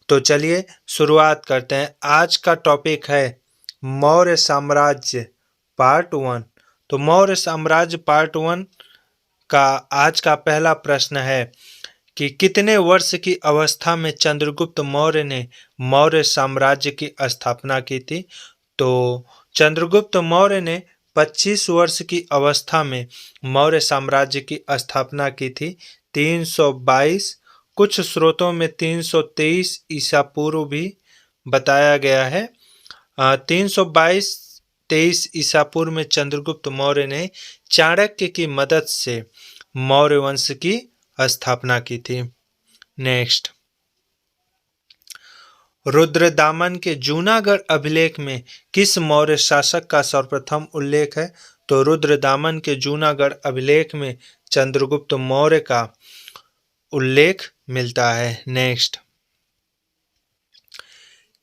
तो चलिए शुरुआत करते हैं। आज का टॉपिक है मौर्य साम्राज्य पार्ट 1। तो मौर्य साम्राज्य पार्ट 1 का आज का पहला प्रश्न है कि कितने वर्ष की अवस्था में चंद्रगुप्त मौर्य ने मौर्य साम्राज्य की स्थापना की थी। तो चंद्रगुप्त मौर्य ने 25 वर्ष की अवस्था में मौर्य साम्राज्य की स्थापना की थी। 322, कुछ स्रोतों में 323 ईसा पूर्व भी बताया गया है। 322-23 ईसा पूर्व में चंद्रगुप्त मौर्य ने चाणक्य की मदद से मौर्य वंश की स्थापना की थी। नेक्स्ट, रुद्रदामन के जूनागढ़ अभिलेख में किस मौर्य शासक का सर्वप्रथम उल्लेख है। तो रुद्रदामन के जूनागढ़ अभिलेख में चंद्रगुप्त मौर्य का उल्लेख मिलता है। नेक्स्ट,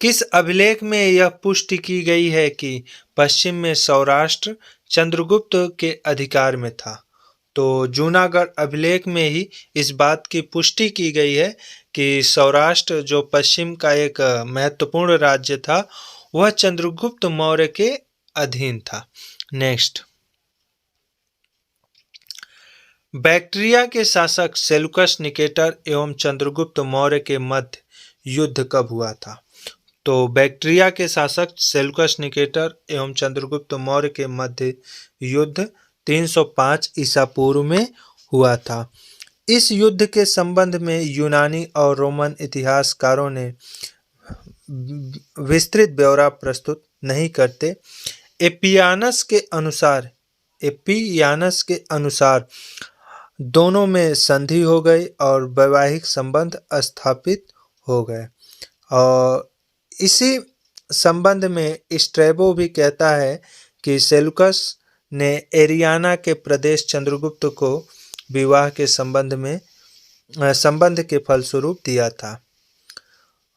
किस अभिलेख में यह पुष्टि की गई है कि पश्चिम में सौराष्ट्र चंद्रगुप्त के अधिकार में था। तो जूनागढ़ अभिलेख में ही इस बात की पुष्टि की गई है कि सौराष्ट्र जो पश्चिम का एक महत्वपूर्ण राज्य था वह चंद्रगुप्त मौर्य के अधीन था। नेक्स्ट, बैक्ट्रिया के शासक सेल्यूकस निकेटर एवं चंद्रगुप्त मौर्य के मध्य युद्ध कब हुआ था। तो बैक्ट्रिया के शासक सेल्यूकस निकेटर एवं चंद्रगुप्त मौर्य के मध्य युद्ध 305 ईसा पूर्व में हुआ था। इस युद्ध के संबंध में यूनानी और रोमन इतिहासकारों ने विस्तृत ब्यौरा प्रस्तुत नहीं करते। एपियानस के अनुसार दोनों में संधि हो गई और वैवाहिक संबंध स्थापित हो गए। और इसी संबंध में स्ट्रैबो भी कहता है कि सेल्यूकस ने एरियाना के प्रदेश चंद्रगुप्त को विवाह के संबंध के फलस्वरूप दिया था।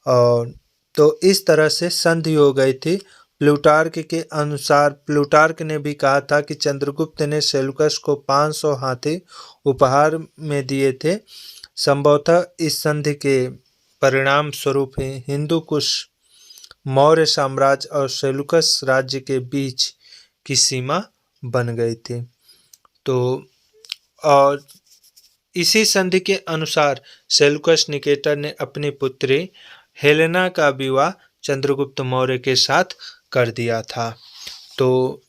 और तो इस तरह से संधि हो गई थी। प्लूटार्क के अनुसार प्लूटार्क ने भी कहा था कि चंद्रगुप्त ने सेल्यूकस को 500 हाथी उपहार में दिए थे। संभवतः इस संधि के परिणाम स्वरूप ही हिंदू कुश मौर्य साम्राज्य और सेल्यूकस राज्य के बीच की सीमा बन गई थी। तो और इसी संधि के अनुसार सेल्यूकस निकेटर ने अपनी पुत्री हेलेना का विवाह चंद्रगुप्त मौर्य के साथ कर दिया था। तो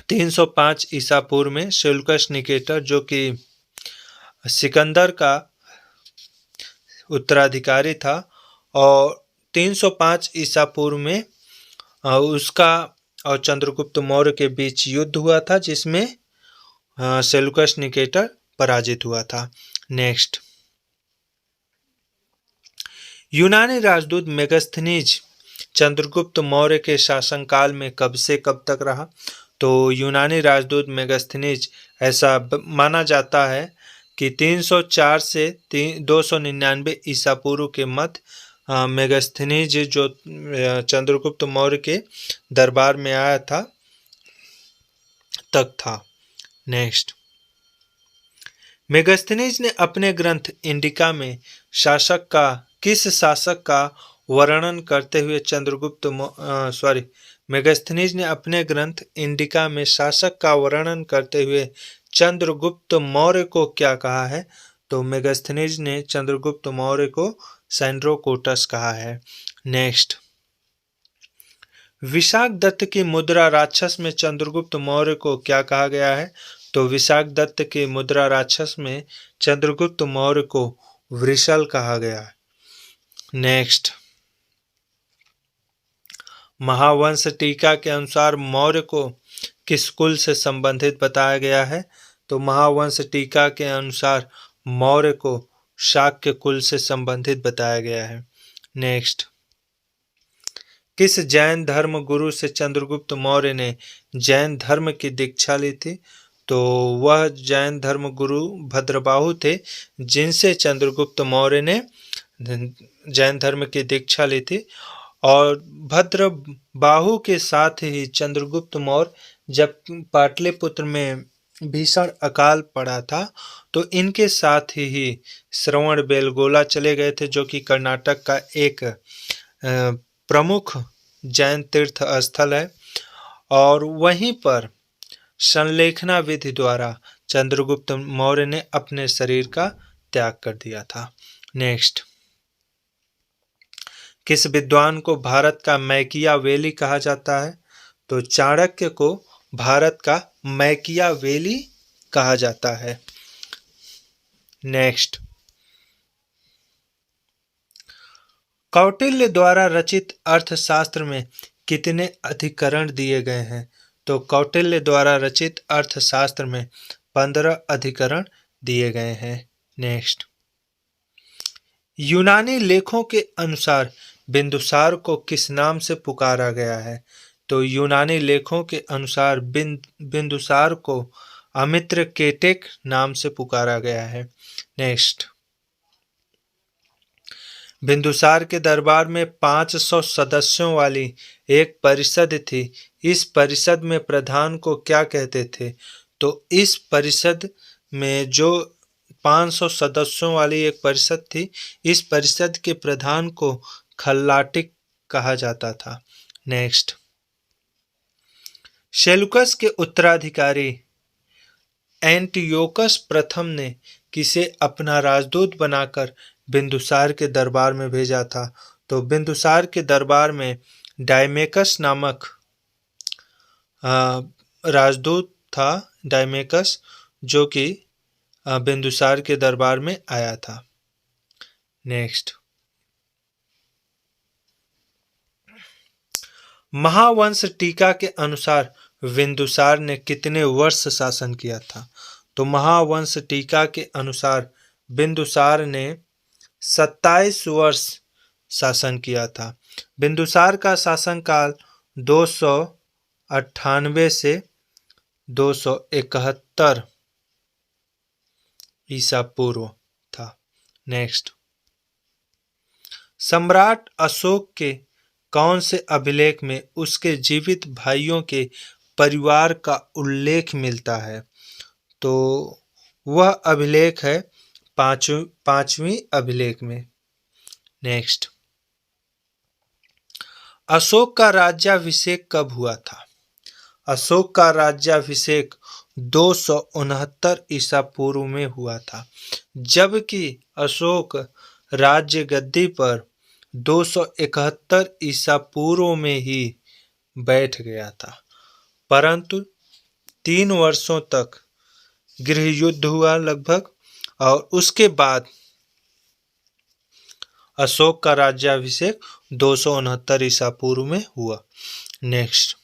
305 ईसा पूर्व में सेल्यूकस निकेटर जो कि सिकंदर का उत्तराधिकारी था और 305 ईसा पूर्व में उसका और चंद्रगुप्त मौर्य के बीच युद्ध हुआ था जिसमें सेल्यूकस निकेटर पराजित हुआ था। नेक्स्ट, यूनानी राजदूत मेगास्थनीज चंद्रगुप्त मौर्य के शासनकाल में कब से कब तक रहा। तो यूनानी राजदूत मेगास्थनीज ऐसा माना जाता है कि 304 से 299 ईसा पूर्व के मध्य मेगास्थनीज जो चंद्रगुप्त मौर्य के दरबार में आया था तक था। नेक्स्ट, मेगास्थनीज ने अपने ग्रंथ इंडिका में किस शासक का वर्णन करते हुए मेगास्थनीज ने अपने ग्रंथ इंडिका में शासक का वर्णन करते हुए चंद्रगुप्त मौर्य को क्या कहा है। तो मेगास्थनीज ने चंद्रगुप्त मौर्य को सैंड्रोकोटस कहा है। नेक्स्ट, विशाखदत्त की मुद्रा राक्षस में चंद्रगुप्त मौर्य को क्या कहा गया है। तो विशाखदत्त की मुद्रा राक्षस में चंद्रगुप्त मौर्य को वृषल कहा गया है। नेक्स्ट, महावंश टीका के अनुसार मौर्य को किस कुल से संबंधित बताया गया है। तो महावंश टीका के अनुसार मौर्य को शाक्य कुल से संबंधित बताया गया है। नेक्स्ट, किस जैन धर्म गुरु से चंद्रगुप्त मौर्य ने जैन धर्म की दीक्षा ली थी। तो वह जैन धर्म गुरु भद्रबाहु थे जिनसे चंद्रगुप्त मौर्य ने जैन धर्म की दीक्षा ली थी। और भद्रबाहु के साथ ही चंद्रगुप्त मौर्य जब पाटलिपुत्र में भीषण अकाल पड़ा था, तो इनके साथ ही श्रवण बेलगोला चले गए थे, जो कि कर्नाटक का एक प्रमुख जैन तीर्थ स्थल है। और वहीं पर संलेखना विधि द्वारा चंद्रगुप्त मौर्य ने अपने शरीर का त्याग कर दिया था। नेक्स्ट, किस विद्वान को भारत का मैकियावेली कहा जाता है? तो चाणक्य को भारत का मैकियावेली कहा जाता है। नेक्स्ट, कौटिल्य द्वारा रचित अर्थशास्त्र में कितने अधिकरण दिए गए हैं? तो कौटिल्य द्वारा रचित अर्थशास्त्र में 15 अधिकरण दिए गए हैं। नेक्स्ट, यूनानी लेखों के अनुसार बिंदुसार को किस नाम से पुकारा गया है? तो यूनानी लेखों के अनुसार बिंदुसार को अमित्र केटेक नाम से पुकारा गया है। नेक्स्ट, बिंदुसार के दरबार में 500 सदस्यों वाली एक परिषद थी। इस परिषद में प्रधान को क्या कहते थे? तो इस परिषद में जो 500 सदस्यों वाली एक परिषद थी, इस परिषद के प्रधान को खल्लाटिक कहा जाता था। नेक्स्ट, सेल्यूकस के उत्तराधिकारी एंटियोकस प्रथम ने किसे अपना राजदूत बनाकर बिंदुसार के दरबार में भेजा था? तो बिंदुसार के दरबार में डायमेकस नामक राजदूत था, डायमेकस, जो कि बिंदुसार के दरबार में आया था। नेक्स्ट, महावंश टीका के अनुसार बिंदुसार ने कितने वर्ष शासन किया था? तो महावंश टीका के अनुसार बिंदुसार ने 27 वर्ष शासन किया था। बिंदुसार का शासनकाल 298 से 271 ईसा पूर्व था। नेक्स्ट, सम्राट अशोक के कौन से अभिलेख में उसके जीवित भाइयों के परिवार का उल्लेख मिलता है? तो वह अभिलेख है पांचवी अभिलेख में। नेक्स्ट, अशोक का राज्याभिषेक कब हुआ था? अशोक का राज्याभिषेक 269 ईसा पूर्व में हुआ था, जबकि अशोक राज्य गद्दी पर 271 ईसा पूर्व में ही बैठ गया था। परंतु 3 वर्षों तक गृह युद्ध हुआ लगभग, और उसके बाद अशोक का राज्याभिषेक 269 ईसा पूर्व में हुआ। नेक्स्ट,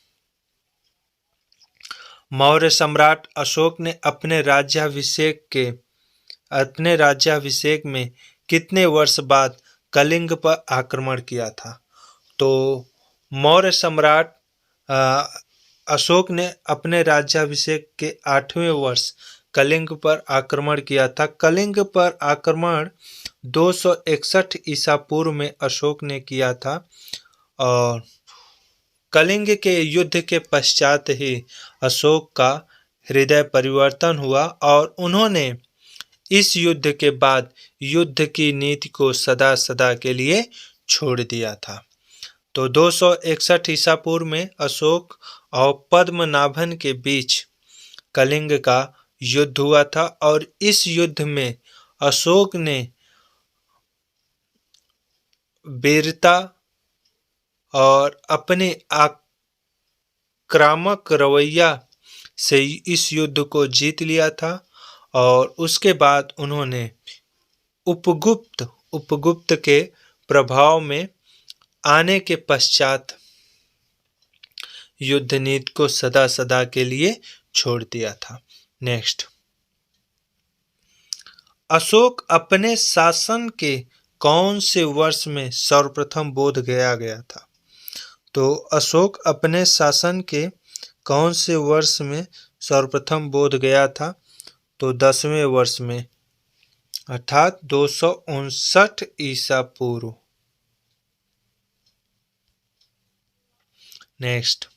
मौर्य सम्राट अशोक ने अपने राज्याभिषेक में कितने वर्ष बाद कलिंग पर आक्रमण किया था? तो मौर्य सम्राट अशोक ने अपने राज्याभिषेक के 8वें वर्ष कलिंग पर आक्रमण किया था। कलिंग पर आक्रमण 261 ईसा पूर्व में अशोक ने किया था, और कलिंग के युद्ध के पश्चात ही अशोक का हृदय परिवर्तन हुआ और उन्होंने इस युद्ध के बाद युद्ध की नीति को सदा सदा के लिए छोड़ दिया था। तो 261 ईसा पूर्व में अशोक और पद्मनाभन के बीच कलिंग का युद्ध हुआ था, और इस युद्ध में अशोक ने वीरता और अपने आक्रामक रवैया से इस युद्ध को जीत लिया था। और उसके बाद उन्होंने उपगुप्त के प्रभाव में आने के पश्चात युद्ध नीति को सदा सदा के लिए छोड़ दिया था। नेक्स्ट, अशोक अपने शासन के कौन से वर्ष में सर्वप्रथम बोध गया था? तो अशोक अपने शासन के कौन से वर्ष में सर्वप्रथम बोध गया था? तो 10वें वर्ष में, अर्थात 259 ईसा पूर्व। नेक्स्ट,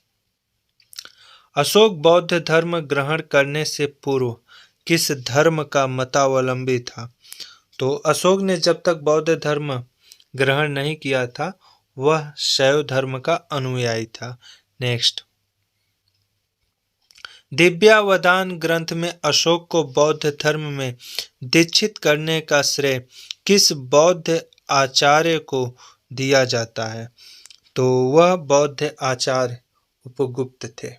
अशोक बौद्ध धर्म ग्रहण करने से पूर्व किस धर्म का मतावलंबी था? तो अशोक ने जब तक बौद्ध धर्म ग्रहण नहीं किया था, वह शैव धर्म का अनुयायी था। नेक्स्ट, दिव्यावदान ग्रंथ में अशोक को बौद्ध धर्म में दीक्षित करने का श्रेय किस बौद्ध आचार्य को दिया जाता है? तो वह बौद्ध आचार्य उपगुप्त थे।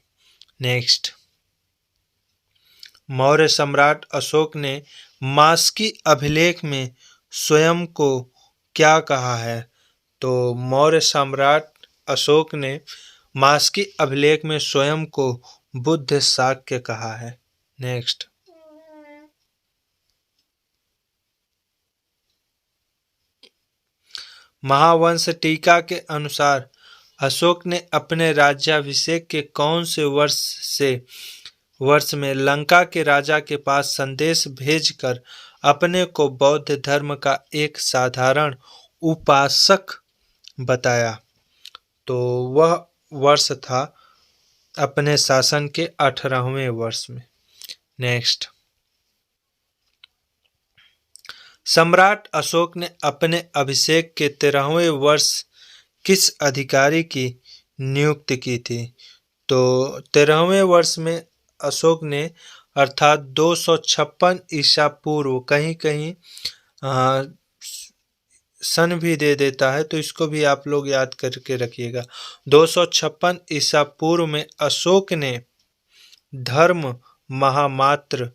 नेक्स्ट, मौर्य सम्राट अशोक ने मास्की अभिलेख में स्वयं को क्या कहा है? तो मौर्य सम्राट अशोक ने मास्की अभिलेख में स्वयं को बुद्ध शाक्य कहा है। नेक्स्ट, महावंश टीका के अनुसार अशोक ने अपने राज्याभिषेक के कौन से वर्ष में लंका के राजा के पास संदेश भेजकर अपने को बौद्ध धर्म का एक साधारण उपासक बताया? तो वह वर्ष था अपने शासन के 18वें वर्ष में। नेक्स्ट, सम्राट अशोक ने अपने अभिषेक के 13वें वर्ष किस अधिकारी की नियुक्ति की थी? तो 13वें वर्ष में अशोक ने अर्थात 256 ईसा पूर्व, कहीं कहीं सन भी दे देता है, तो इसको भी आप लोग याद करके रखिएगा। 256 ईसा पूर्व में अशोक ने धर्म महामात्र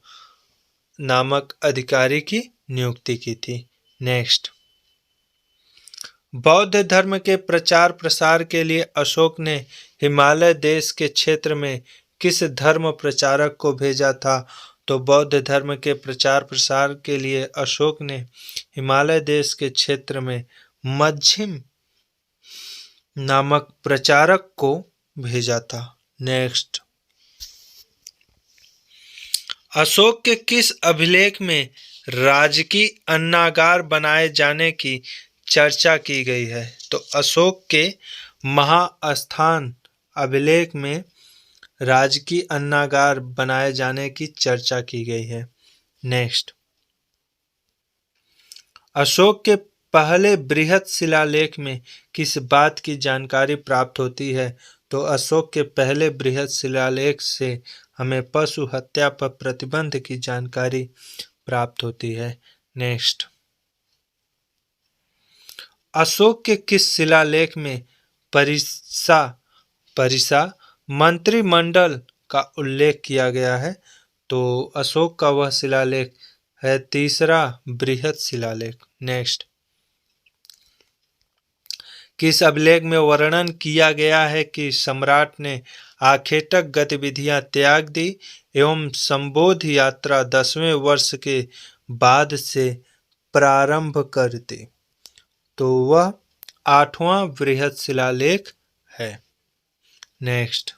नामक अधिकारी की नियुक्ति की थी। नेक्स्ट, बौद्ध धर्म के प्रचार प्रसार के लिए अशोक ने हिमालय देश के क्षेत्र में किस धर्म प्रचारक को भेजा था? तो बौद्ध धर्म के प्रचार प्रसार के लिए अशोक ने हिमालय देश के क्षेत्र में मध्यम नामक प्रचारक को भेजा था। नेक्स्ट, अशोक के किस अभिलेख में राजकीय अन्नागार बनाए जाने की चर्चा की गई है? तो अशोक के महास्थान अभिलेख में राजकीय अन्नागार बनाए जाने की चर्चा की गई है। नेक्स्ट, अशोक के पहले बृहद शिलालेख में किस बात की जानकारी प्राप्त होती है? तो अशोक के पहले बृहद शिलालेख से हमें पशु हत्या पर प्रतिबंध की जानकारी प्राप्त होती है। नेक्स्ट, अशोक के किस शिलालेख में परिसा मंत्रिमंडल का उल्लेख किया गया है? तो अशोक का वह शिलालेख है तीसरा बृहद शिलालेख। नेक्स्ट, किस अभिलेख में वर्णन किया गया है कि सम्राट ने आखेटक गतिविधियां त्याग दी एवं संबोध यात्रा 10वें वर्ष के बाद से प्रारंभ कर दी? तो वह 8वां बृहद शिलालेख है। नेक्स्ट,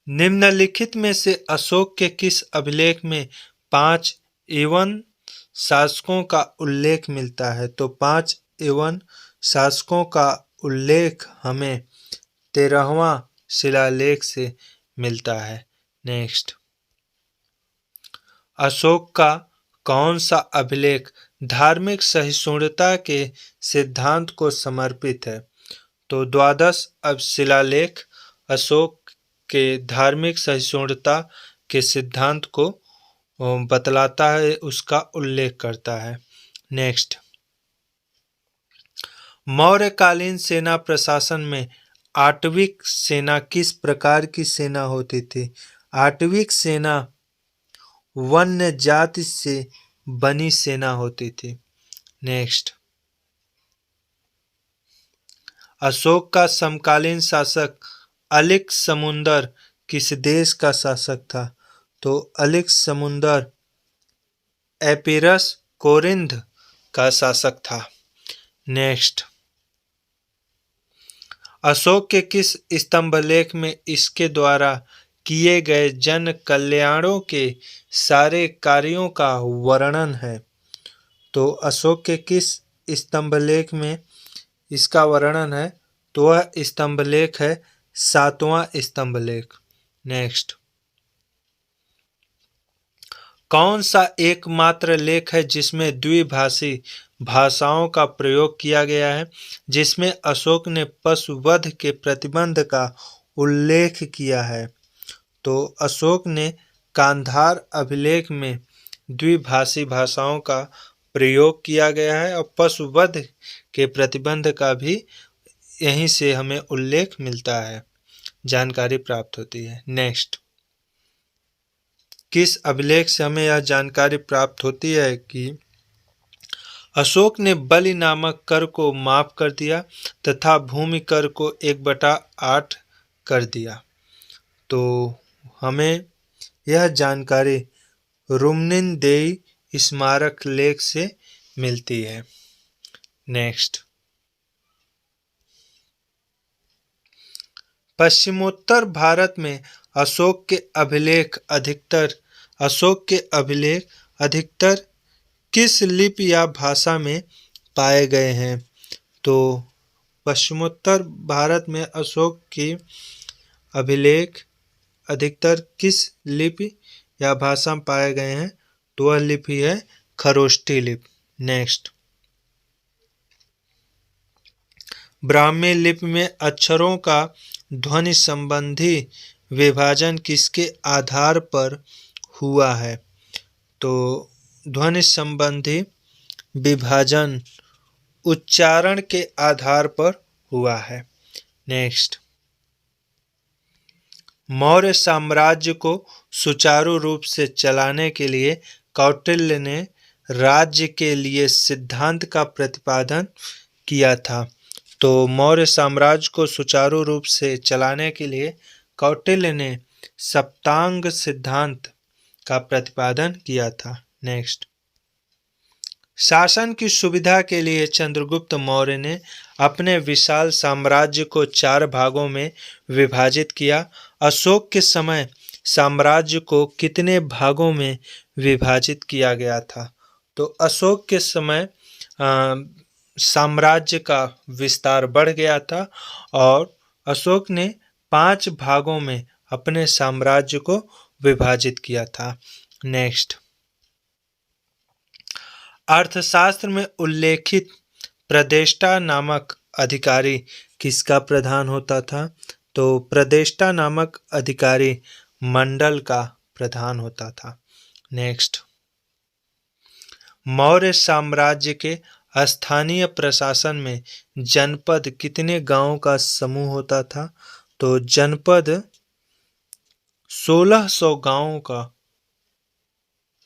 निम्नलिखित में से अशोक के किस अभिलेख में 5 एवन शासकों का उल्लेख मिलता है? तो 5 एवन शासकों का उल्लेख हमें 13वां शिलालेख से मिलता है। नेक्स्ट, अशोक का कौन सा अभिलेख धार्मिक सहिष्णुता के सिद्धांत को समर्पित है? तो 12 शिलालेख अशोक के धार्मिक सहिष्णुता के सिद्धांत को बतलाता है, उसका उल्लेख करता है। नेक्स्ट, मौर्यकालीन सेना प्रशासन में आटविक सेना किस प्रकार की सेना होती थी? आटविक सेना वन्य जाति से बनी सेना होती थी। नेक्स्ट, अशोक का समकालीन शासक अलेक्समुंदर किस देश का शासक था? तो अलेक्समुंदर एपिरस कोरिंथ का शासक था। नेक्स्ट, अशोक के किस स्तंभलेख में इसके द्वारा किए गए जन कल्याणों के सारे कार्यों का वर्णन है? तो अशोक के किस स्तंभलेख में इसका वर्णन है, तो वह स्तंभलेख है 7वां स्तंभलेख। नेक्स्ट, कौन सा एकमात्र लेख है जिसमें द्विभाषी भाषाओं का प्रयोग किया गया है, जिसमें अशोक ने पशुवध के प्रतिबंध का उल्लेख किया है? तो अशोक ने गांधार अभिलेख में द्विभाषी भाषाओं का प्रयोग किया गया है और पशुवध के प्रतिबंध का भी यहीं से हमें उल्लेख मिलता है, जानकारी प्राप्त होती है। नेक्स्ट, किस अभिलेख से हमें यह जानकारी प्राप्त होती है कि अशोक ने बलि नामक कर को माफ कर दिया तथा भूमि कर को 1/8 कर दिया? तो हमें यह जानकारी रुमनिनदेई स्मारक लेख से मिलती है। नेक्स्ट, पश्चिमोत्तर भारत में अशोक के अभिलेख अधिकतर किस लिपि या भाषा में पाए गए हैं? तो पश्चिमोत्तर भारत में अशोक की अभिलेख अधिकतर किस लिपि या भाषा में पाए गए हैं? तो वह लिपि है खरोष्ठी लिपि। नेक्स्ट, ब्राह्मी लिपि में अक्षरों का ध्वनि संबंधी विभाजन किसके आधार पर हुआ है? तो ध्वनि संबंधी विभाजन उच्चारण के आधार पर हुआ है। नेक्स्ट, मौर्य साम्राज्य को सुचारू रूप से चलाने के लिए कौटिल्य ने राज्य के लिए सिद्धांत का प्रतिपादन किया था। तो मौर्य साम्राज्य को सुचारू रूप से चलाने के लिए कौटिल्य ने सप्तांग सिद्धांत का प्रतिपादन किया था। नेक्स्ट, शासन की सुविधा के लिए चंद्रगुप्त मौर्य ने अपने विशाल साम्राज्य को 4 भागों में विभाजित किया। अशोक के समय साम्राज्य को कितने भागों में विभाजित किया गया था? तो अशोक के समय साम्राज्य का विस्तार बढ़ गया था और अशोक ने 5 भागों में अपने साम्राज्य को विभाजित किया था। नेक्स्ट, अर्थशास्त्र में उल्लेखित प्रदेष्टा नामक अधिकारी किसका प्रधान होता था? तो प्रदेष्टा नामक अधिकारी मंडल का प्रधान होता था। नेक्स्ट, मौर्य साम्राज्य के स्थानीय प्रशासन में जनपद कितने गांवों का समूह होता था? तो जनपद 1600 गांवों का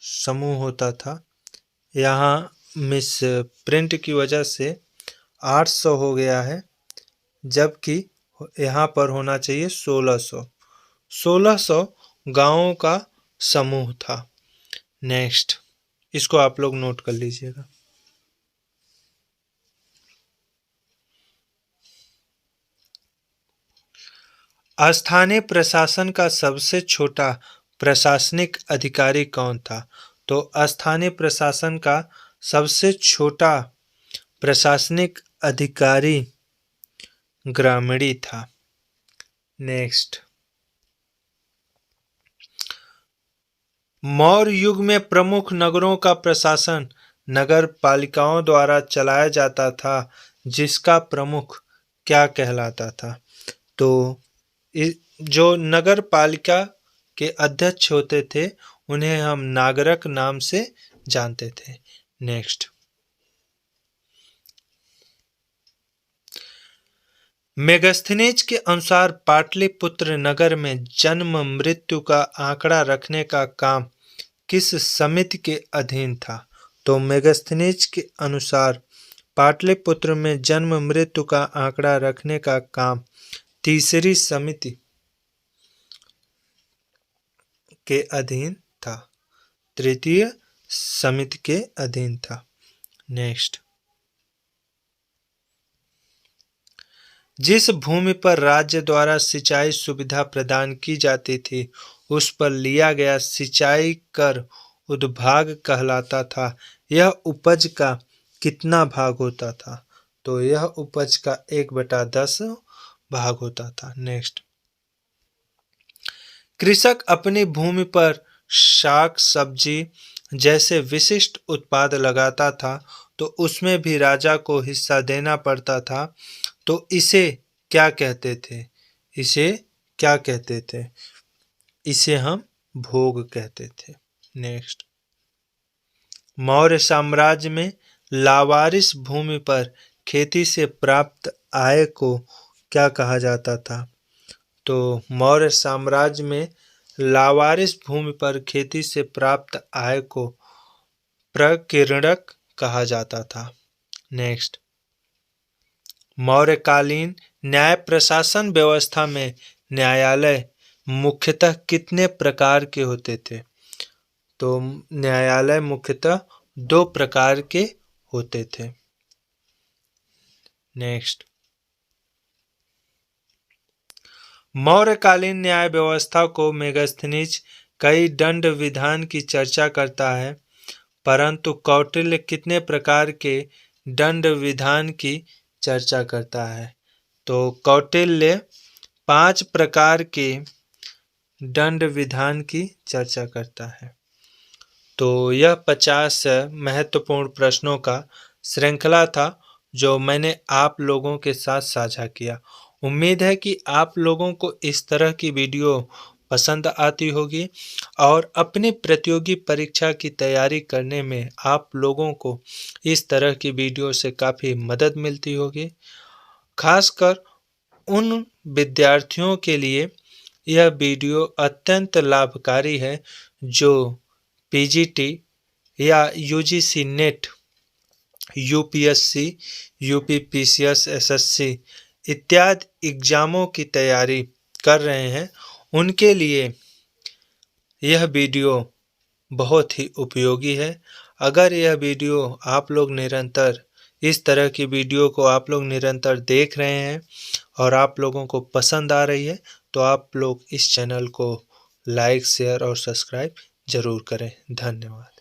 समूह होता था। यहाँ मिस प्रिंट की वजह से 800 हो गया है, जबकि यहाँ पर होना चाहिए 1600। 1600 गांवों का समूह था। नेक्स्ट, इसको आप लोग नोट कर लीजिएगा। स्थानीय प्रशासन का सबसे छोटा प्रशासनिक अधिकारी कौन था? तो स्थानीय प्रशासन का सबसे छोटा प्रशासनिक अधिकारी ग्रामीणी था। नेक्स्ट, मौर्य युग में प्रमुख नगरों का प्रशासन नगर पालिकाओं द्वारा चलाया जाता था, जिसका प्रमुख क्या कहलाता था? तो जो नगर पालिका के अध्यक्ष होते थे उन्हें हम नागरक नाम से जानते थे। नेक्स्ट, मेगस्थनीज के अनुसार पाटलिपुत्र नगर में जन्म मृत्यु का आंकड़ा रखने का काम किस समिति के अधीन था? तो मेगस्थनीज के अनुसार पाटलिपुत्र में जन्म मृत्यु का आंकड़ा रखने का काम तीसरी समिति के अधीन था, तृतीय समिति के अधीन था। नेक्स्ट, जिस भूमि पर राज्य द्वारा सिंचाई सुविधा प्रदान की जाती थी उस पर लिया गया सिंचाई कर उद्भाग कहलाता था। यह उपज का कितना भाग होता था? तो यह उपज का 1/10 भाग होता था। नेक्स्ट, कृषक अपनी भूमि पर साग सब्जी जैसे विशिष्ट उत्पाद लगाता था तो उसमें भी राजा को हिस्सा देना पड़ता था। तो इसे क्या कहते थे? इसे क्या कहते थे? इसे हम भोग कहते थे। नेक्स्ट, मौर्य साम्राज्य में लावारिस भूमि पर खेती से प्राप्त आय को क्या कहा जाता था? तो मौर्य साम्राज्य में लावारिस भूमि पर खेती से प्राप्त आय को प्रकीर्णक कहा जाता था। नेक्स्ट, मौर्यकालीन न्याय प्रशासन व्यवस्था में न्यायालय मुख्यतः कितने प्रकार के होते थे? तो न्यायालय मुख्यतः 2 प्रकार के होते थे। नेक्स्ट, मौर्यकालीन न्याय व्यवस्था को मेगास्थनीज कई दंड विधान की चर्चा करता है, परंतु कौटिल्य कितने प्रकार के दंड विधान की चर्चा करता है? तो कौटिल्य 5 प्रकार के दंड विधान की चर्चा करता है। तो यह 50 महत्वपूर्ण प्रश्नों का श्रृंखला था जो मैंने आप लोगों के साथ साझा किया। उम्मीद है कि आप लोगों को इस तरह की वीडियो पसंद आती होगी और अपनी प्रतियोगी परीक्षा की तैयारी करने में आप लोगों को इस तरह की वीडियो से काफ़ी मदद मिलती होगी। खासकर उन विद्यार्थियों के लिए यह वीडियो अत्यंत लाभकारी है जो पीजीटी या UGC net, UPSC, UPPCS, SSC इत्यादि एग्जामों की तैयारी कर रहे हैं। उनके लिए यह वीडियो बहुत ही उपयोगी है। अगर यह वीडियो आप लोग निरंतर इस तरह की वीडियो को आप लोग निरंतर देख रहे हैं और आप लोगों को पसंद आ रही है तो आप लोग इस चैनल को लाइक, शेयर और सब्सक्राइब ज़रूर करें। धन्यवाद।